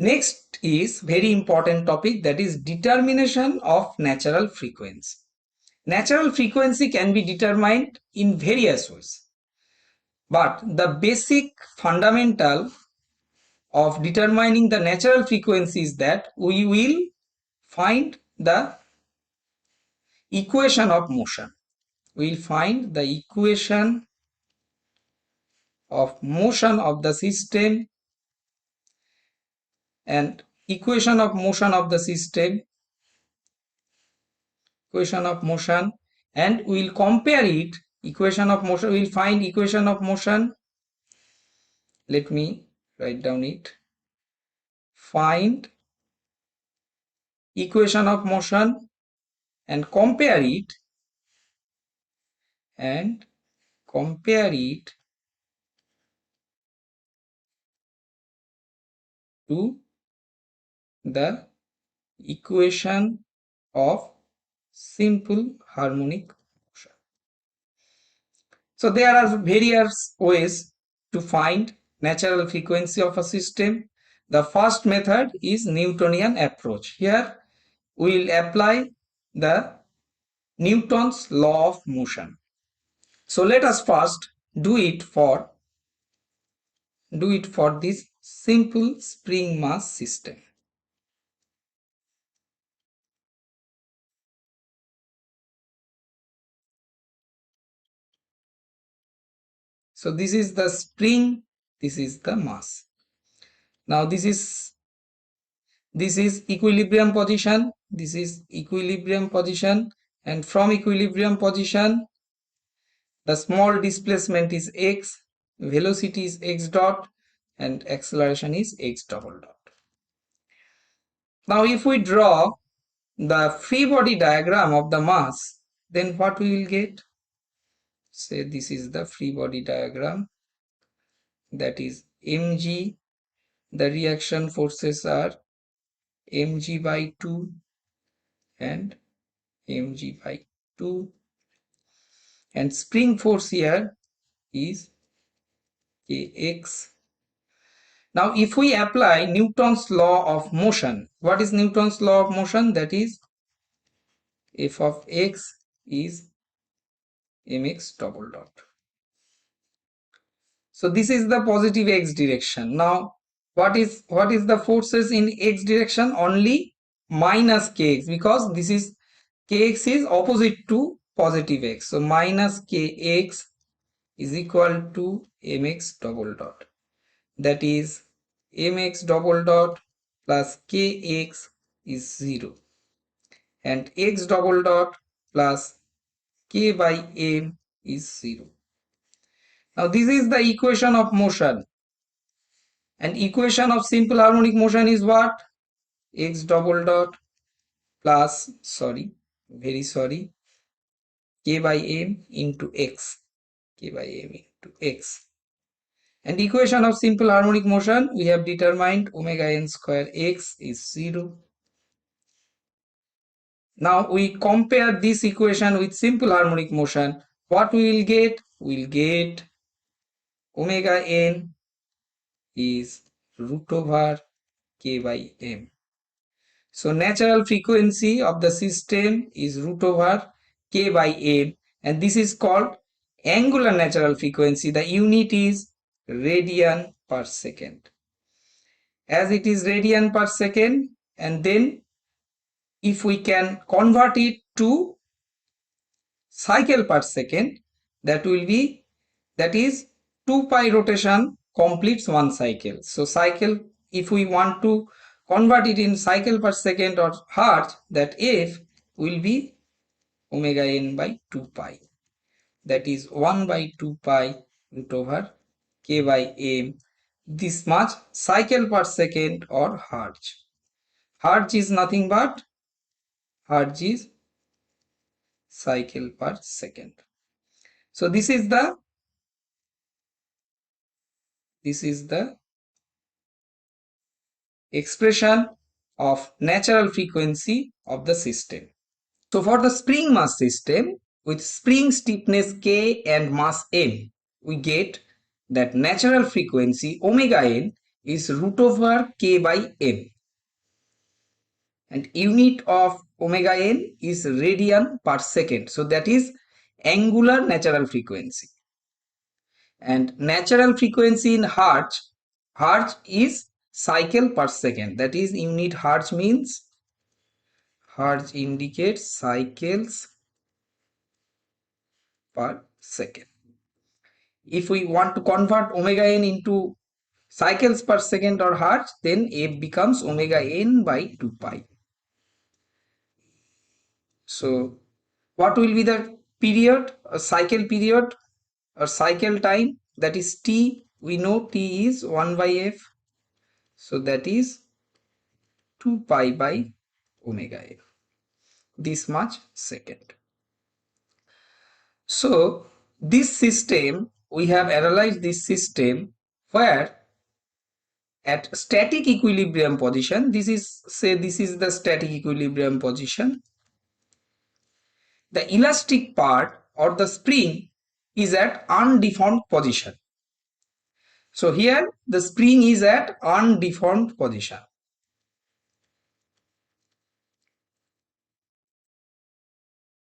Next is very important topic, that is determination of natural frequency. Natural frequency can be determined in various ways, but the basic fundamental of determining the natural frequency is that we will find the equation of motion. We will find the equation of motion of the system, and equation of motion of the system, equation of motion, and we will compare it. Equation of motion, we will find equation of motion. Let me write down it. Find equation of motion and compare it to the equation of simple harmonic motion. So there are various ways to find natural frequency of a system. The first method is Newtonian approach. Here we will apply the Newton's law of motion. So let us first do it for this simple spring mass system. So this is the spring, this is the mass. Now this is equilibrium position, this is equilibrium position, and from equilibrium position the small displacement is x, velocity is x dot, and acceleration is x double dot. Now if we draw the free body diagram of the mass, then what we will get? Say this is the free body diagram, that is mg, the reaction forces are mg by 2 and mg by 2, and spring force here is kx. Now if we apply Newton's law of motion, what is Newton's law of motion? That is f of x is mx double dot. So this is the positive x direction. Now what is the forces in x direction? Only minus kx, because this is kx is opposite to positive x. So minus kx is equal to mx double dot. That is mx double dot plus kx is 0, and x double dot plus k by m is 0. Now this is the equation of motion, and equation of simple harmonic motion is what? X double dot plus k by m into x, and equation of simple harmonic motion, we have determined omega n square x is 0. Now we compare this equation with simple harmonic motion. What we will get? We will get omega n is root over k by m. So natural frequency of the system is root over k by m, and this is called angular natural frequency. The unit is radian per second. As it is radian per second, and then if we can convert it to cycle per second, that is 2 pi rotation completes one cycle. So cycle, if we want to convert it in cycle per second or hertz, that f will be omega n by 2 pi, that is 1 by 2 pi root over k by m, this much cycle per second or hertz. Hertz is nothing but hertz is cycle per second. So this is the expression of natural frequency of the system. So for the spring mass system with spring stiffness k and mass m, we get that natural frequency omega n is root over k by n, and unit of omega n is radian per second. So that is angular natural frequency, and natural frequency in hertz is cycle per second. That is unit hertz means hertz indicates cycles per second. If we want to convert omega n into cycles per second or hertz, then f becomes omega n by 2 pi. So what will be the period, a cycle period or cycle time? That is t. We know t is 1 by f, so that is 2 pi by omega f, this much second. So this system, we have analyzed this system where at static equilibrium position, this is, say this is the static equilibrium position, the elastic part or the spring is at undeformed position. So here the spring is at undeformed position.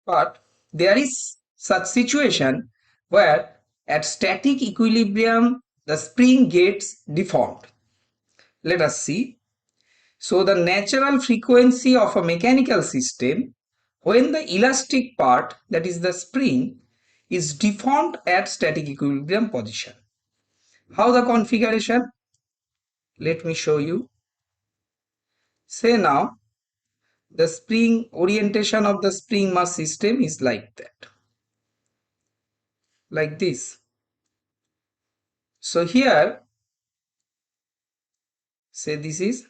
But there is such situation where at static equilibrium the spring gets deformed. Let us see. So the natural frequency of a mechanical system when the elastic part, that is the spring, is deformed at static equilibrium position. How the configuration? Let me show you. Say now the spring orientation of the spring mass system is like that, like this. So here, say this is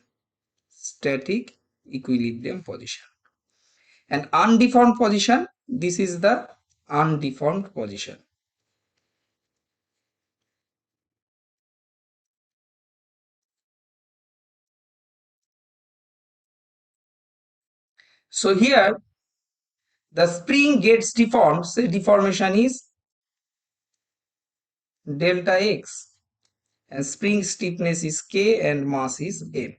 static equilibrium position, and undeformed position, this is the undeformed position. So here the spring gets deformed, say deformation is delta x, and spring stiffness is k and mass is m.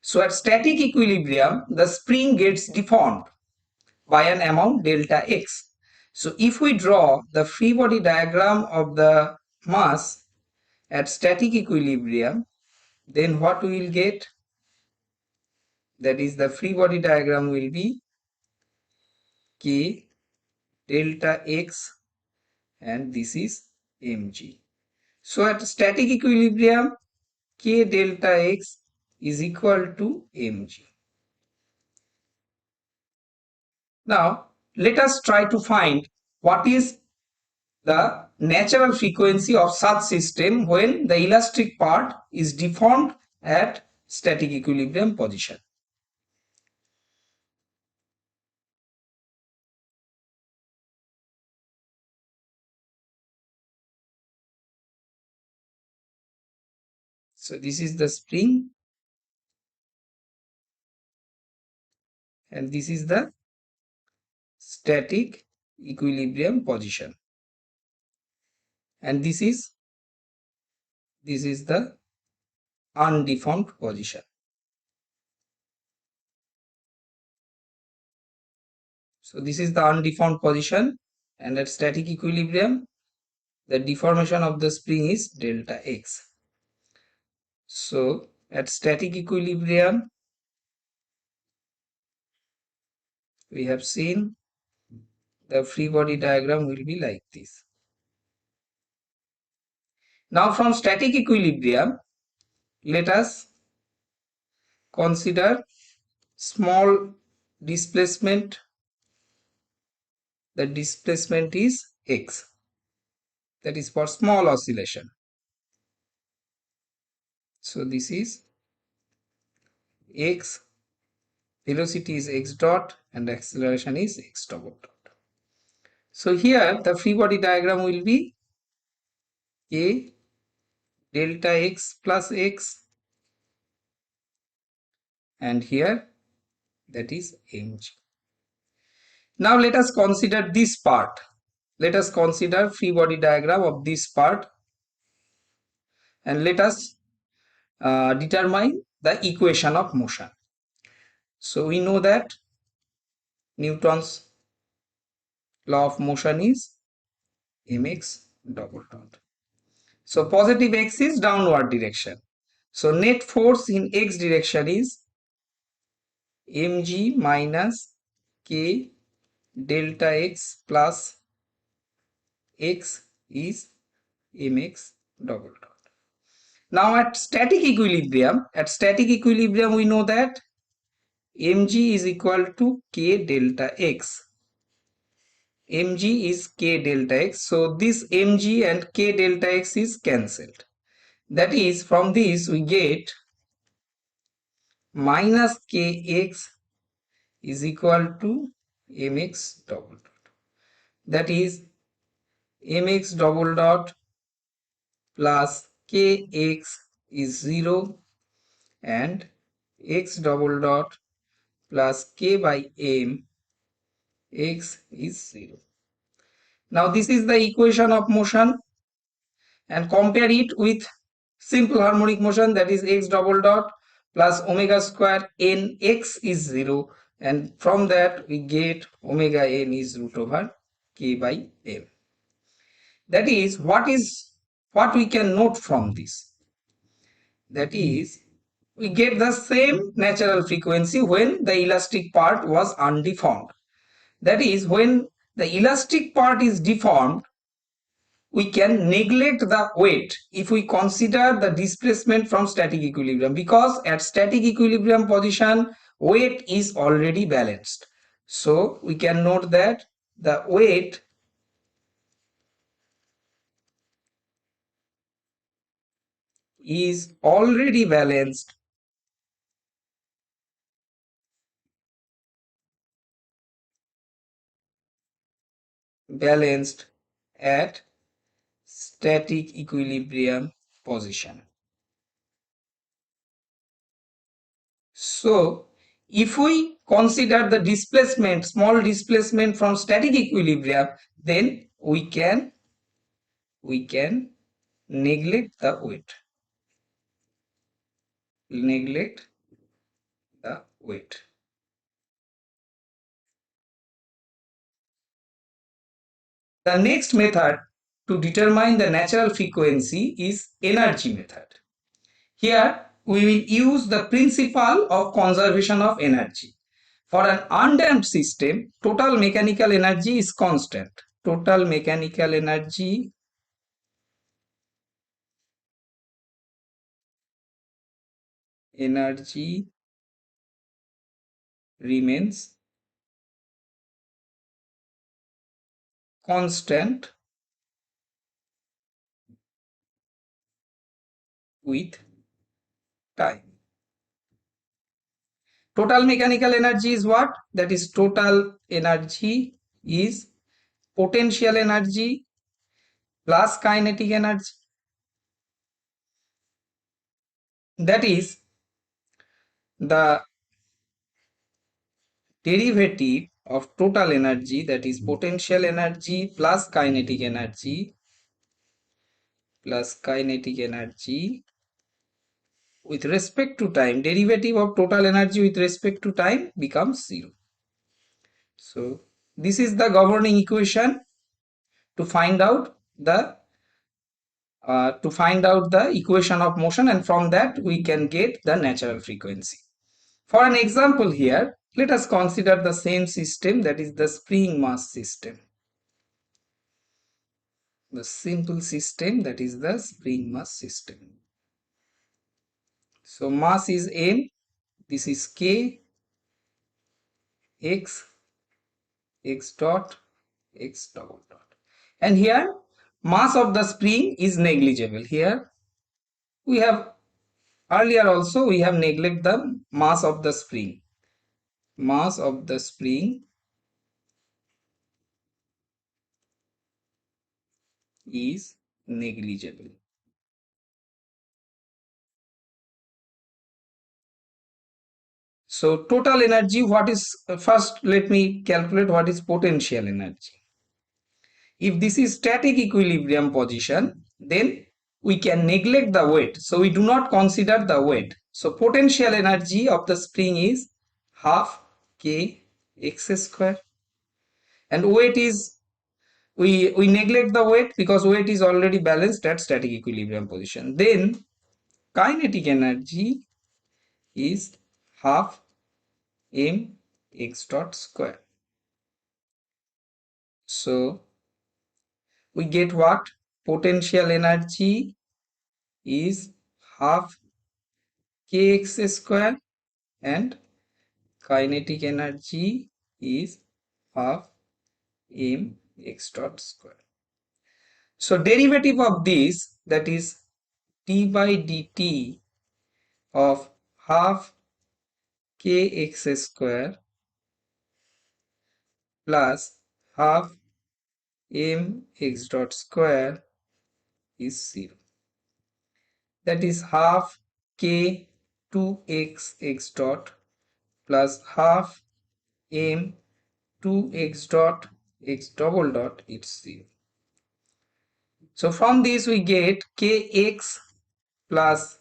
So at static equilibrium the spring gets deformed by an amount delta x. So if we draw the free body diagram of the mass at static equilibrium, then what we will get? That is, the free body diagram will be k delta x, and this is mg. So at static equilibrium k delta x is equal to mg. Now let us try to find what is the natural frequency of such system when the elastic part is deformed at static equilibrium position. So this is the spring, and this is the static equilibrium position, and this is the undeformed position. So this is the undeformed position, and at static equilibrium the deformation of the spring is delta x. So at static equilibrium we have seen the free body diagram will be like this. Now from static equilibrium, let us consider small displacement. The displacement is x, that is for small oscillation. So this is x, velocity is x dot, and acceleration is x dot. So here the free body diagram will be a delta x plus x, and here that is mg. Now let us consider this part. Let us consider free body diagram of this part, and let us determine the equation of motion. So we know that Newton's law of motion is mx double dot. So positive x is downward direction. So net force in x direction is mg minus k delta x plus x is mx double dot. Now at static equilibrium we know that mg is equal to k delta x. Mg is k delta x. So this mg and k delta x is cancelled. That is, from this we get minus kx is equal to mx double dot. That is mx double dot plus kx is 0 and x double dot plus k by m x is 0. Now this is the equation of motion, and compare it with simple harmonic motion, that is x double dot plus omega square n x is 0, and from that we get omega n is root over k by m. That is what we can note from this. That is, we get the same natural frequency when the elastic part was undeformed. That is, when the elastic part is deformed, we can neglect the weight if we consider the displacement from static equilibrium, because at static equilibrium position weight is already balanced. So we can note that the weight is already balanced at static equilibrium position. So if we consider the displacement, small displacement from static equilibrium, then we can neglect the weight. Neglect the weight. The next method to determine the natural frequency is energy method. Here we will use the principle of conservation of energy. For an undamped system, total mechanical energy is constant. Total mechanical energy remains constant with time. Total mechanical energy is what? That is, total energy is potential energy plus kinetic energy. That is, the derivative of total energy, that is potential energy plus kinetic energy with respect to time, derivative of total energy with respect to time becomes 0. So this is the governing equation to find out the equation of motion, and from that we can get the natural frequency. For an example here, let us consider the same system, that is the spring mass system. The simple system, that is the spring mass system. So mass is m, this is k, x dot, x double dot, and here mass of the spring is negligible. Here we have earlier also we have neglected the mass of the spring. Mass of the spring is negligible. So total energy, what is, first let me calculate what is potential energy. If this is static equilibrium position, then we can neglect the weight, so we do not consider the weight. So potential energy of the spring is half k x square, and weight is, we neglect the weight because weight is already balanced at static equilibrium position. Then kinetic energy is half m x dot square. So we get what? Potential energy is half kx square and kinetic energy is half m x dot square. So derivative of this, that is d by dt of half kx square plus half m x dot square is 0. That is half k 2x x dot plus half m 2x dot x double dot is 0. So from this we get kx plus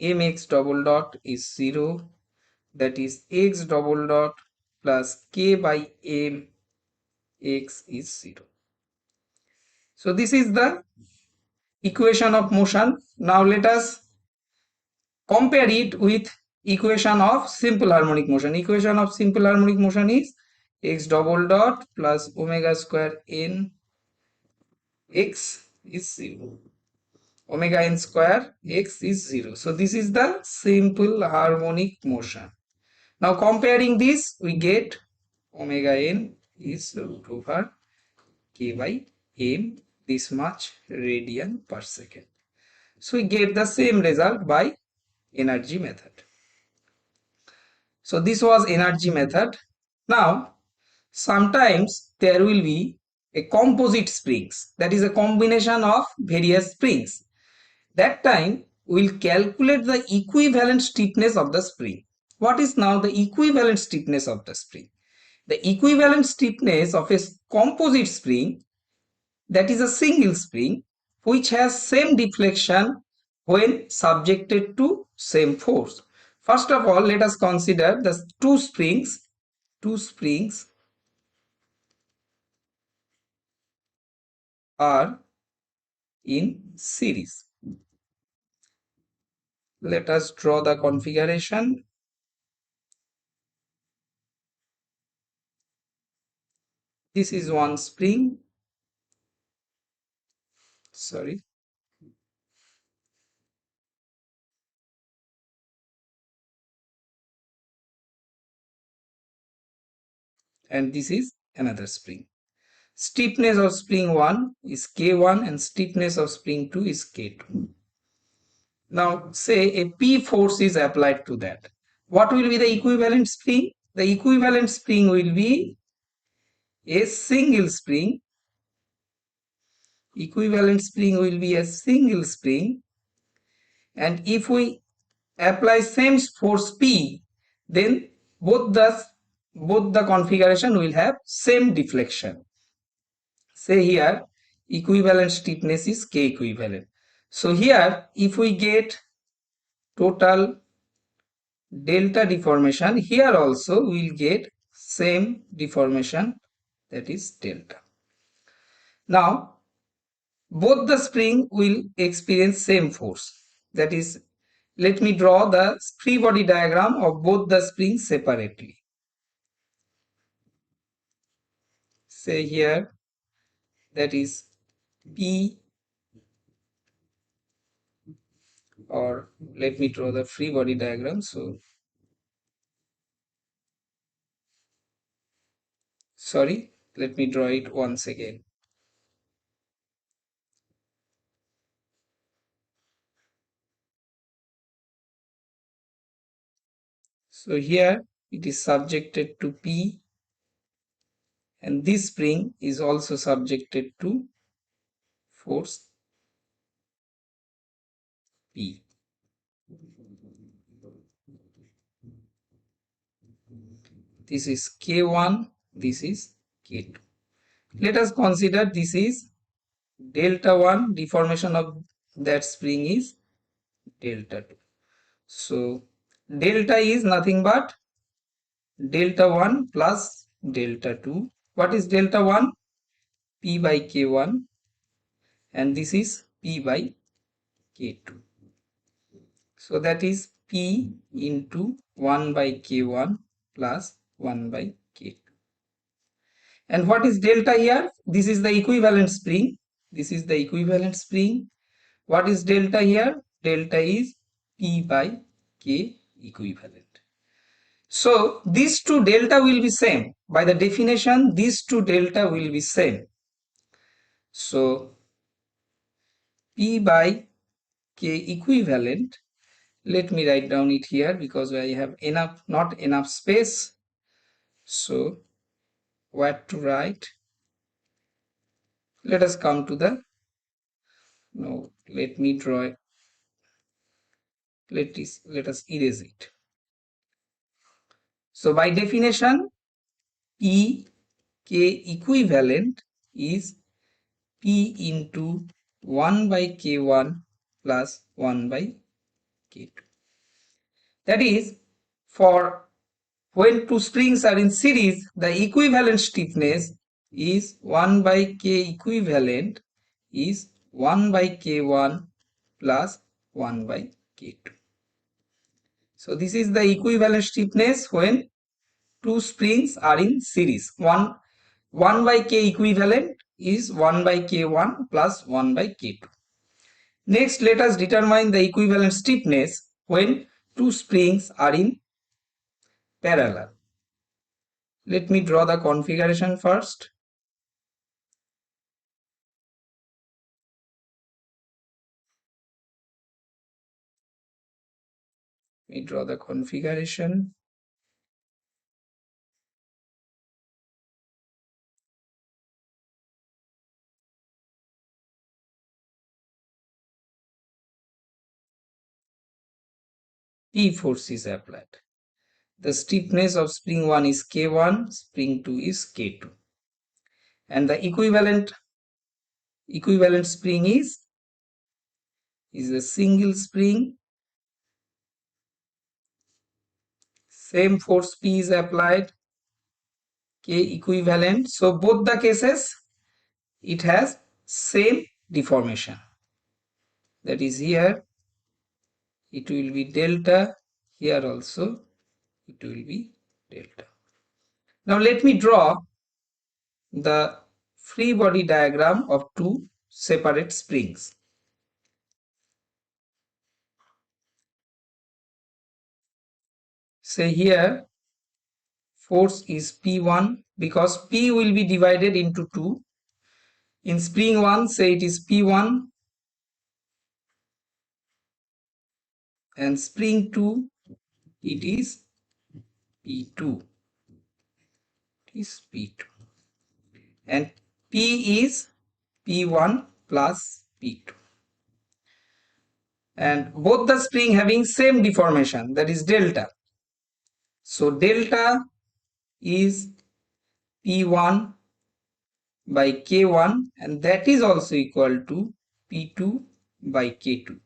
mx double dot is 0, that is x double dot plus k by m x is 0. So this is the equation of motion. Now let us compare it with equation of simple harmonic motion. Equation of simple harmonic motion is x double dot plus omega square n x is 0. Omega n square x is 0. So this is the simple harmonic motion. Now comparing this, we get omega n is root over k by m, this much radian per second. So we get the same result by energy method. So this was energy method. Now sometimes there will be a composite springs, that is a combination of various springs. That time we will calculate the equivalent stiffness of the spring. What is now the equivalent stiffness of the spring? The equivalent stiffness of a composite spring, that is a single spring which has same deflection when subjected to same force. First of all, let us consider the two springs. Two springs are in series. Let us draw the configuration. This is one spring. Sorry. And this is another spring. Stiffness of spring 1 is K1 and stiffness of spring 2 is K2. Now say a P force is applied to that. What will be the equivalent spring? The equivalent spring will be a single spring. Equivalent spring will be a single spring, and if we apply same force P, then both the configuration will have same deflection. Say here equivalent stiffness is K equivalent. So here if we get total delta deformation, here also we will get same deformation, that is delta. Now both the spring will experience same force, that is, let me draw the free body diagram of both the springs separately. Say here, that is P, or let me draw the free body diagram. So sorry, let me draw it once again. So here it is subjected to P, and this spring is also subjected to force P. This is K1, this is K2. Let us consider this is delta 1 deformation of that spring is delta 2. So delta is nothing but delta 1 plus delta 2. What is delta 1? P by K1, and this is P by K2. So that is P into 1 by K1 plus 1 by K2. And what is delta here? This is the equivalent spring. This is the equivalent spring. What is delta here? Delta is P by K equivalent. So these two delta will be same. By the definition, these two delta will be same. So P by K equivalent, let me write down it here because I have not enough space. So what to write? Let us come to the, no, let me draw, let us erase it. So by definition, P K equivalent is P into 1 by K1 plus 1 by K2. That is, for when two springs are in series, the equivalent stiffness is 1 by K equivalent is 1 by K1 plus 1 by K2. So this is the equivalent stiffness when two springs are in series. 1 by K equivalent is 1 by K1 plus 1 by K2. Next, let us determine the equivalent stiffness when two springs are in parallel. Let me draw the configuration first. Let me draw the configuration. P force is applied. The stiffness of spring 1 is K1, spring 2 is K2. And the equivalent spring is a single spring. Same force P is applied, K equivalent. So both the cases, it has same deformation. That is, here it will be delta, here also it will be delta. Now let me draw the free body diagram of two separate springs. Say here force is P1 because P will be divided into 2. In spring 1, say it is P1, and spring 2, it is P2. It is P2. And P is P1 plus P2. And both the spring having same deformation, that is delta. So delta is P1 by K1, and that is also equal to P2 by K2.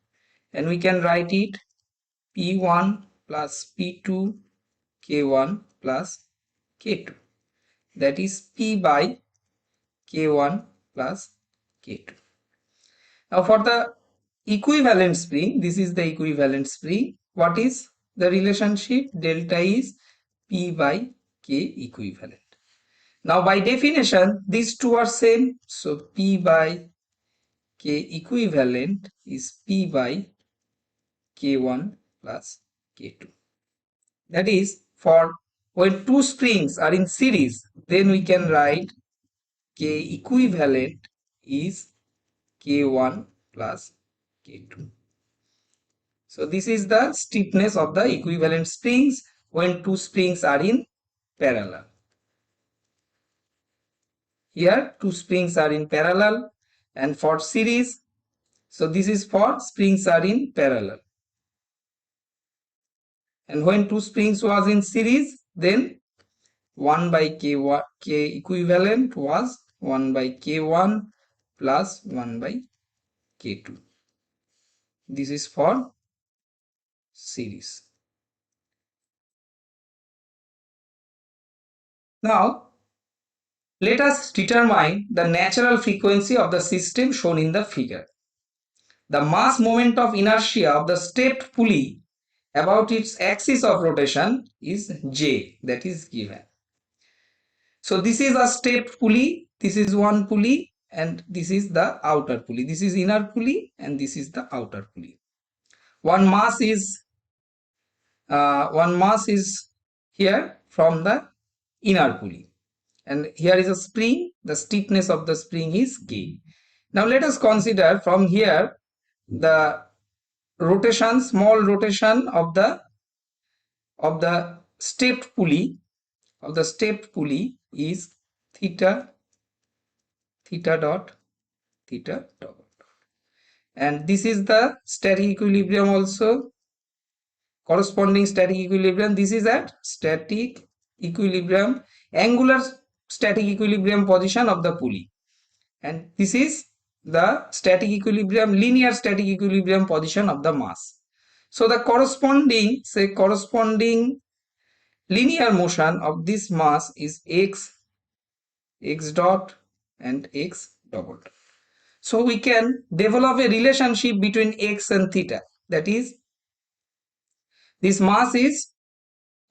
And we can write it P1 plus P2 K1 plus K2. That is P by K1 plus K2. Now for the equivalent spring, this is the equivalent spring. What is the relationship? Delta is P by K equivalent. Now by definition, these two are same. So P by K equivalent is P by K1 plus K2. That is, for when two springs are in series, then we can write K equivalent is K1 plus K2. So this is the stiffness of the equivalent springs when two springs are in parallel. Here two springs are in parallel, and for series, so this is for springs are in parallel. And when two springs was in series, then 1 by K equivalent was 1 by K1 plus 1 by K2. This is for series. Now, let us determine the natural frequency of the system shown in the figure. The mass moment of inertia of the stepped pulley about its axis of rotation is J, that is given. So this is a stepped pulley, this is one pulley, and this is the outer pulley. This is inner pulley and this is the outer pulley. One mass is here from the inner pulley, and here is a spring. The stiffness of the spring is K. Now let us consider from here the rotation, small rotation of the stepped pulley is theta dot, and this is the static equilibrium also, corresponding static equilibrium. This is at static equilibrium, angular static equilibrium position of the pulley, and this is the static equilibrium, linear static equilibrium position of the mass. So the corresponding linear motion of this mass is x dot and x double dot. So we can develop a relationship between x and theta, that is, this mass is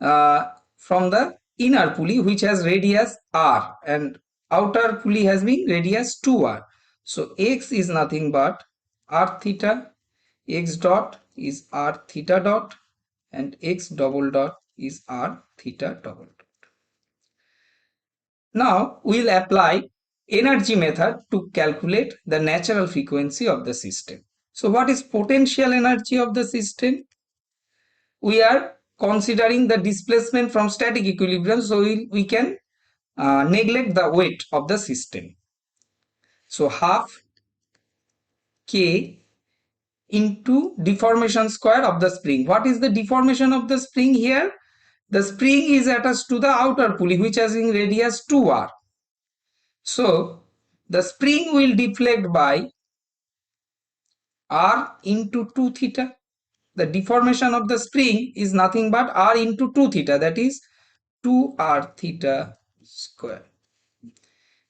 from the inner pulley which has radius r, and outer pulley has been radius 2r. So x is nothing but r theta, x dot is r theta dot, and x double dot is r theta double dot. Now we'll apply energy method to calculate the natural frequency of the system. So what is potential energy of the system? We are considering the displacement from static equilibrium, so we can neglect the weight of the system. So half K into deformation square of the spring. What is the deformation of the spring here? The spring is attached to the outer pulley which has in radius 2r. So the spring will deflect by r into 2 theta. The deformation of the spring is nothing but r into 2 theta, that is 2r theta square.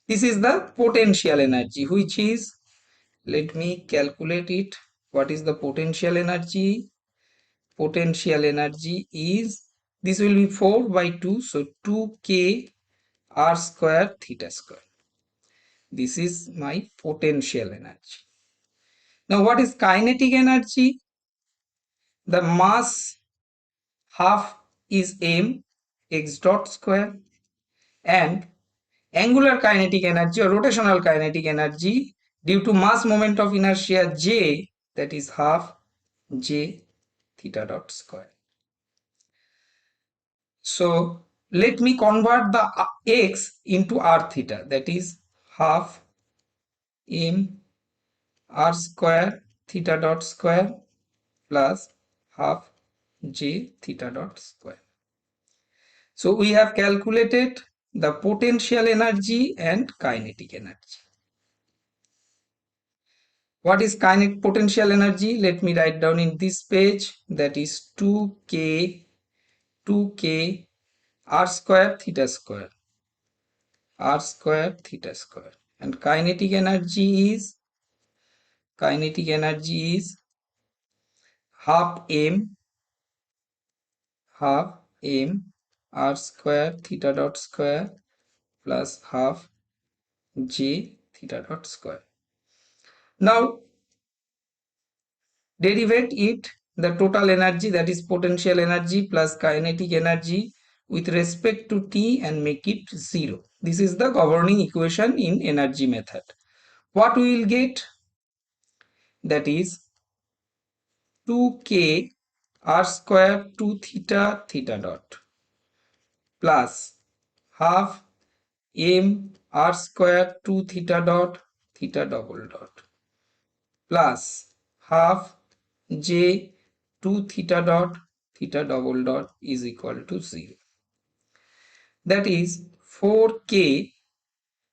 This is the potential energy, which is, let me calculate it. What is the potential energy? Potential energy is, this will be 4 by 2, so 2k r square theta square. This is my potential energy. Now what is kinetic energy? The mass half is m x dot square, and angular kinetic energy or rotational kinetic energy due to mass moment of inertia J, that is half J theta dot square. So let me convert the x into r theta, that is half m r square theta dot square plus half J theta dot square. So we have calculated the potential energy and kinetic energy. What is kinetic potential energy? Let me write down in this page, that is 2k r square theta square, and kinetic energy is half m r square theta dot square plus half J theta dot square. Now derivate it, the total energy, that is potential energy plus kinetic energy with respect to t, and make it 0. This is the governing equation in energy method. What we will get? That is 2k r square 2 theta dot plus half m r square 2 theta dot theta double dot plus half j 2 theta dot theta double dot is equal to 0. That is 4k,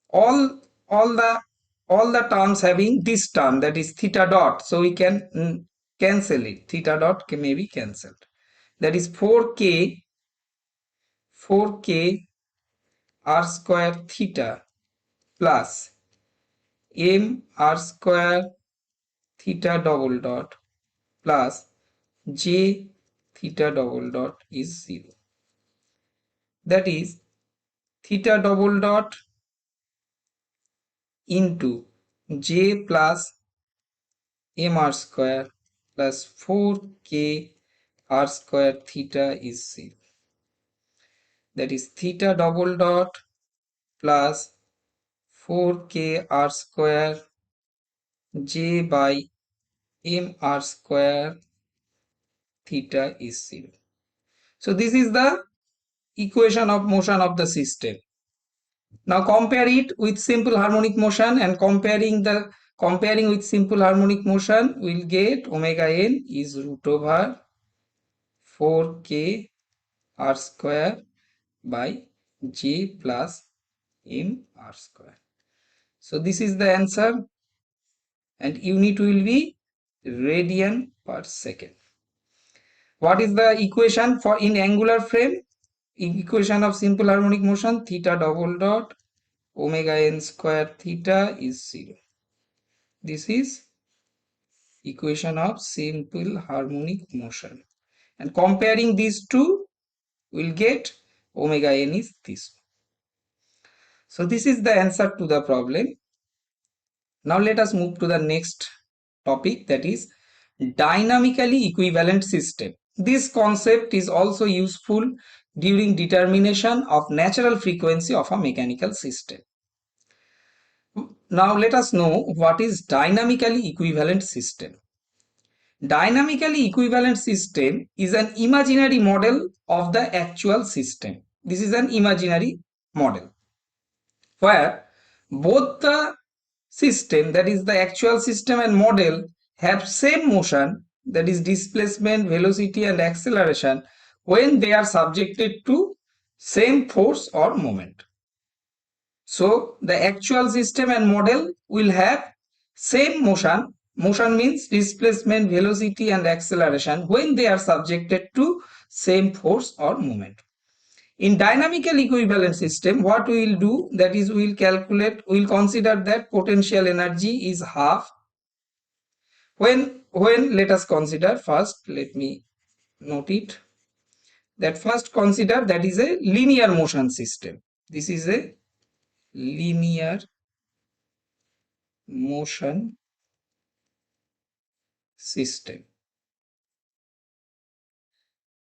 all the terms having this term, that is theta dot, so we can cancel it. Theta dot may be cancelled. That is 4k r square theta plus m r square theta double dot plus j theta double dot is 0. That is theta double dot into j plus mr square plus 4k r square theta is 0. That is theta double dot plus 4k r square j by mr square theta is 0. So this is the equation of motion of the system. Now compare it with simple harmonic motion, and comparing with simple harmonic motion, we'll get omega n is root over 4k r square by j plus m r square. So this is the answer, and unit will be radian per second. What is the equation for in angular frame? Equation of simple harmonic motion, theta double dot omega n square theta is 0. This is equation of simple harmonic motion, and comparing these two, we'll get omega n is this. So this is the answer to the problem. Now let us move to the next topic, that is dynamically equivalent system. This concept is also useful during determination of natural frequency of a mechanical system. Now let us know what is dynamically equivalent system. Dynamically equivalent system is an imaginary model of the actual system. This is an imaginary model where both the system, that is the actual system, and model have same motion, that is displacement, velocity and acceleration, when they are subjected to same force or moment. So the actual system and model will have same motion. Motion means displacement, velocity and acceleration when they are subjected to same force or moment. In dynamical equivalent system, what we will do, that is we will consider that potential energy is half. When let us consider first, let me note it, that first consider that is a linear motion system. This is a linear motion system.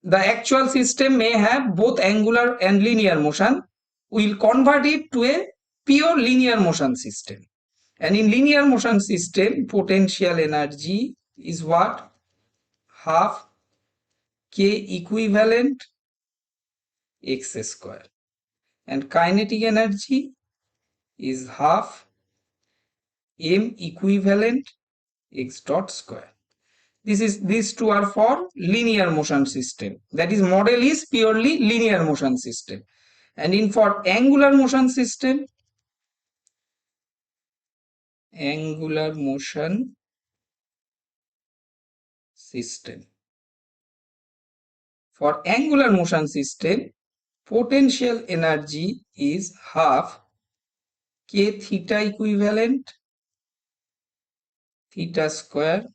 The actual system may have both angular and linear motion. We will convert it to a pure linear motion system. And in linear motion system, potential energy is what? Half k equivalent x square. And kinetic energy is half m equivalent x dot square. These two are for linear motion system. That is, model is purely linear motion system. And in for angular motion system, for angular motion system, potential energy is half k theta equivalent theta square,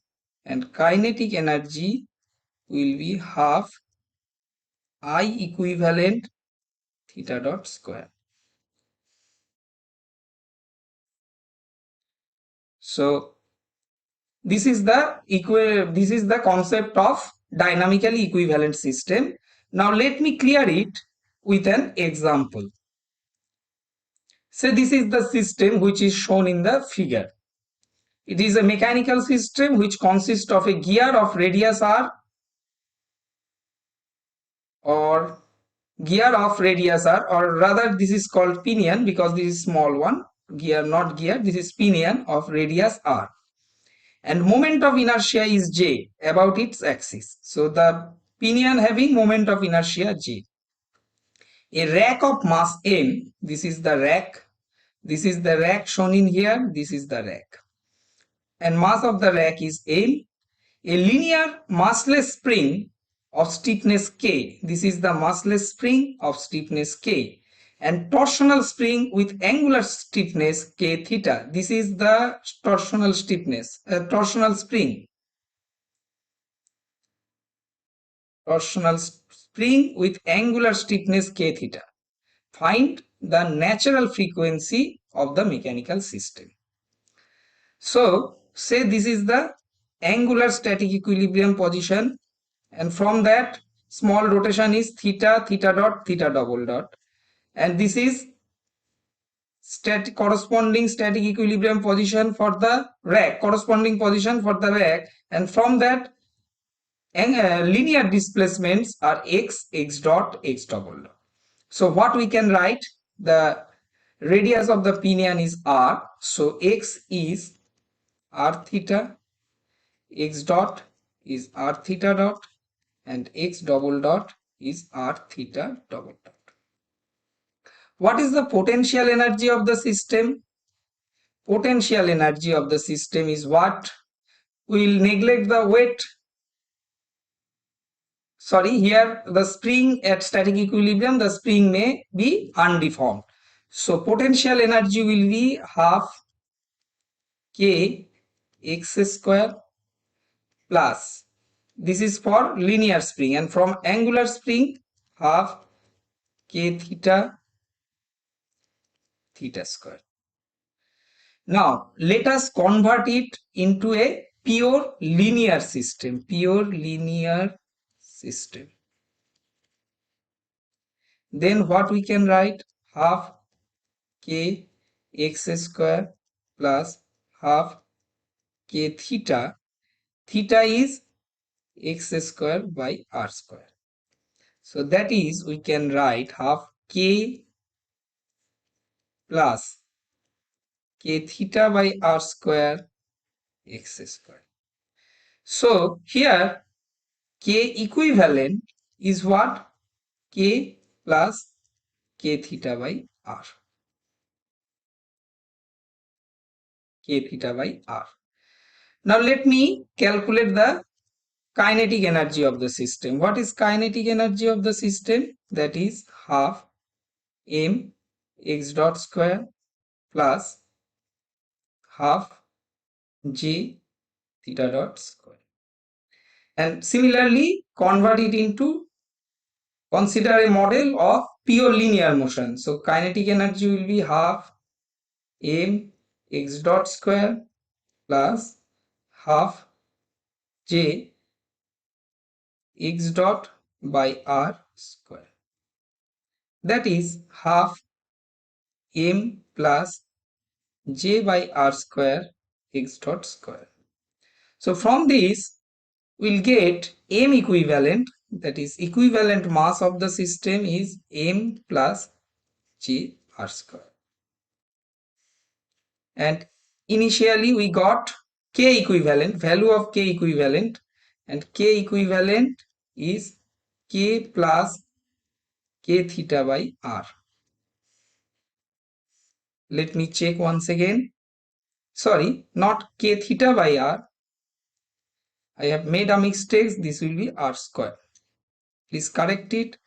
and kinetic energy will be half I equivalent theta dot square. So this is the concept of dynamically equivalent system. Now let me clear it with an example. Say this is the system which is shown in the figure. It is a mechanical system which consists of a gear of radius r, or rather this is called pinion because this is small one, gear not gear, this is pinion of radius r, and moment of inertia is j about its axis. So the pinion having moment of inertia j. A rack of mass m, this is the rack shown in here, this is the rack, and mass of the rack is m. A linear massless spring of stiffness K, this is the massless spring of stiffness K, and torsional spring with angular stiffness K theta, this is the torsional stiffness, torsional spring. Torsional spring with angular stiffness K theta. Find the natural frequency of the mechanical system. So, say this is the angular static equilibrium position, and from that small rotation is theta, theta dot, theta double dot, and this is corresponding static equilibrium position for the rack, corresponding position for the rack, and from that linear displacements are x, x dot, x double dot. So what we can write, the radius of the pinion is r, so x is r theta, x dot is r theta dot, and x double dot is r theta double dot. What is the potential energy of the system? Potential energy of the system is what? We will neglect the weight. Sorry, here the spring at static equilibrium, the spring may be undeformed. So potential energy will be half k x square plus, this is for linear spring, and from angular spring half k theta theta square. Now let us convert it into a pure linear system, pure linear system. Then what we can write? Half k x square plus half k theta. Theta is x square by r square. So that is, we can write half k plus k theta by r square x square. So here k equivalent is what? K plus k theta by r. K theta by r. Now let me calculate the kinetic energy of the system. What is kinetic energy of the system? That is half m x dot square plus half j theta dot square. And similarly convert it into, consider a model of pure linear motion. So kinetic energy will be half m x dot square plus half j x dot by r square. That is half m plus j by r square x dot square. So from this we'll get m equivalent, that is equivalent mass of the system is m plus j r square. And initially we got k equivalent, value of k equivalent, and k equivalent is k plus k theta by r. Let me check once again. Sorry, not k theta by r. I have made a mistake. This will be r square. Please correct it.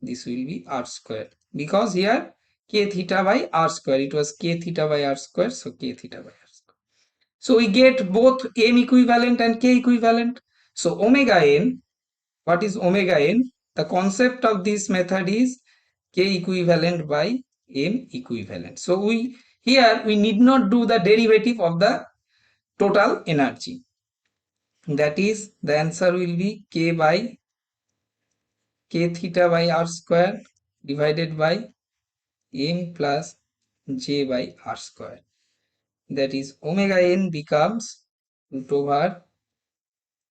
This will be r square, because here k theta by r square, it was k theta by r square, so k theta by r square. So we get both m equivalent and k equivalent. So omega n, what is omega n? The concept of this method is k equivalent by m equivalent. So we need not do the derivative of the total energy. That is, the answer will be k by k theta by r square divided by m plus j by r square. That is, omega n becomes root over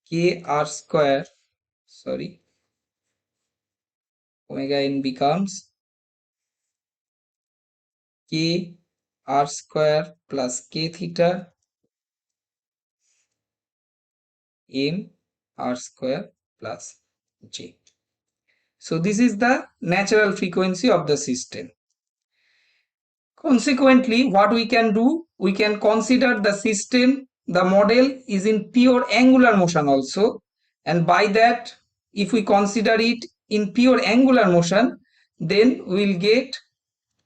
k r square, sorry, omega n becomes k r square plus k theta m r square plus j. So this is the natural frequency of the system. Consequently, what we can do, we can consider the system the model is in pure angular motion also, and by that, if we consider it in pure angular motion, then we'll get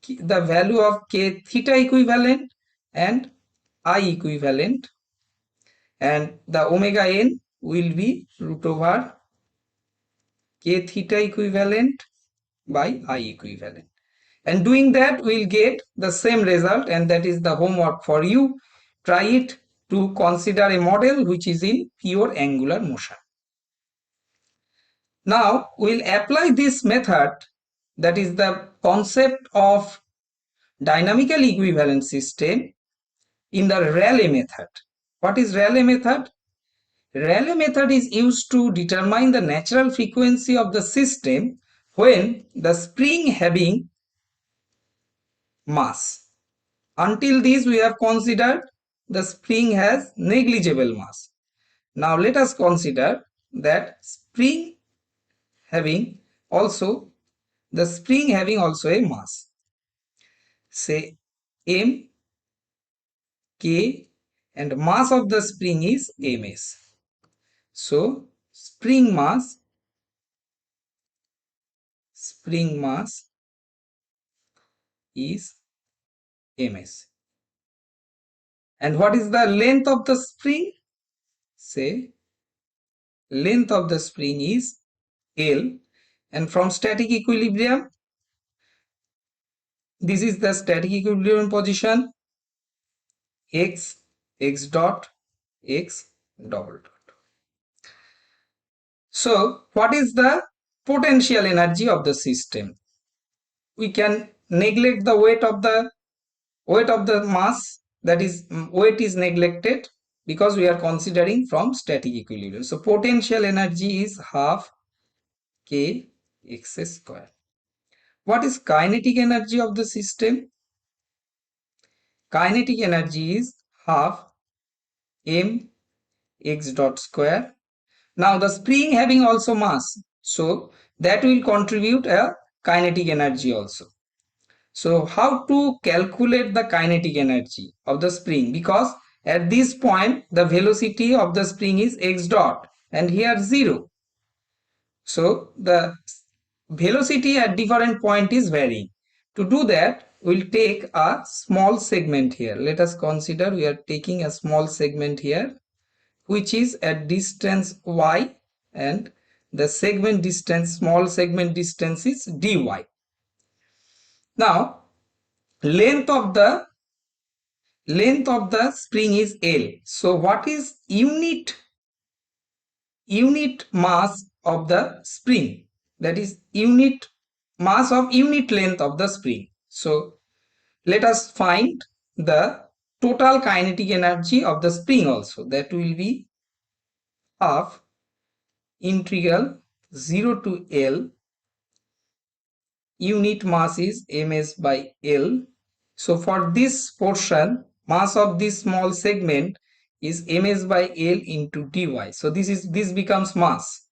the value of k theta equivalent and I equivalent, and the omega n will be root over k theta equivalent by I equivalent. And doing that, we'll get the same result, and that is the homework for you. Try it to consider a model which is in pure angular motion. Now we'll apply this method, that is the concept of dynamical equivalence system, in the Rayleigh method. What is Rayleigh method? Rayleigh method is used to determine the natural frequency of the system when the spring having mass. Until this, we have considered the spring has negligible mass. Now let us consider that spring having also a mass, say m, k, and mass of the spring is ms. So spring mass is ms. And what is the length of the spring? Say length of the spring is L, and from static equilibrium, this is the static equilibrium position, x dot x double dot. So what is the potential energy of the system? We can neglect the weight of the mass, that is weight is neglected because we are considering from static equilibrium. So potential energy is half k x square. What is kinetic energy of the system? Kinetic energy is half m x dot square. Now the spring having also mass, so that will contribute a kinetic energy also. So how to calculate the kinetic energy of the spring? Because at this point the velocity of the spring is x dot and here 0. So the velocity at different point is varying. To do that, we'll take a small segment here. Let us consider we are taking a small segment here, which is at distance y, and the segment distance, small segment distance is dy. Now length of the spring is L. So what is unit mass of the spring? That is unit mass of unit length of the spring. So let us find the total kinetic energy of the spring also. That will be half integral 0 to L, unit mass is ms by L. So for this portion, mass of this small segment is ms by L into dy. So this becomes mass.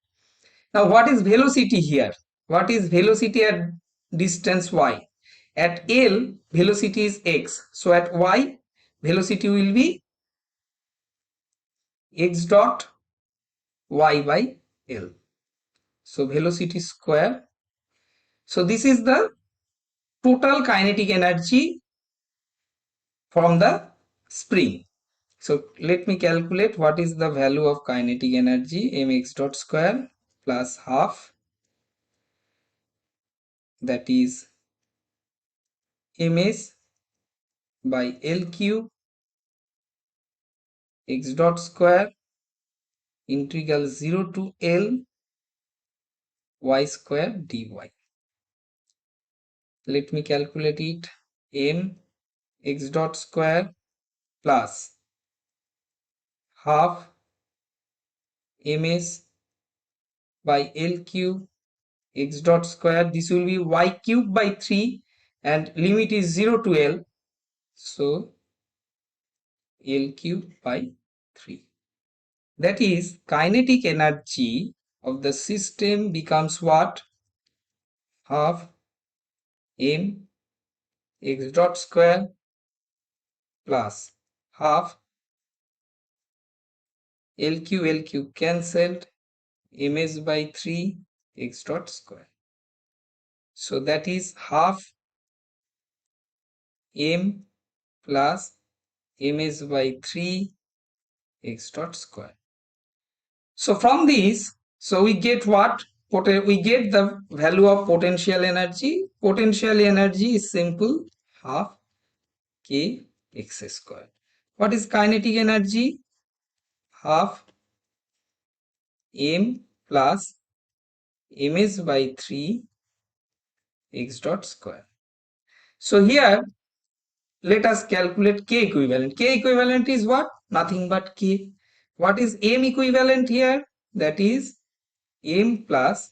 Now what is velocity here? What is velocity at distance y? At L, velocity is x. So at y, velocity will be x dot y by L. So velocity square. So this is the total kinetic energy from the spring. So let me calculate what is the value of kinetic energy, mx dot square plus half, that is ms by L cube x dot square integral 0 to L y square dy. Let me calculate it. M x dot square plus half ms by L cube x dot square, this will be y cube by 3 and limit is 0 to L, so L cube by 3. That is kinetic energy of the system becomes what? Half m x dot square plus half LQ cancelled, ms by 3 x dot square. So that is half m plus ms by 3 x dot square. So from this, so we get what? We get the value of potential energy. Potential energy is simple, half k x square. What is kinetic energy? Half m plus ms by 3 x dot square. So here let us calculate k equivalent. K equivalent is what? Nothing but k. What is m equivalent here? That is m plus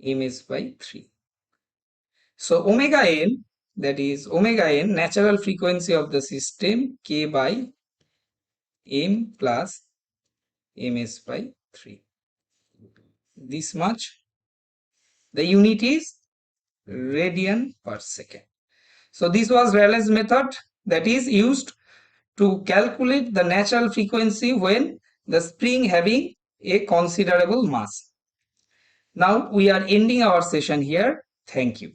ms by 3. So omega n, that is omega n, natural frequency of the system, k by m plus ms by 3. This much. The unit is radian per second. So this was Rayleigh's method, that is used to calculate the natural frequency when the spring having a considerable mass. Now we are ending our session here. Thank you.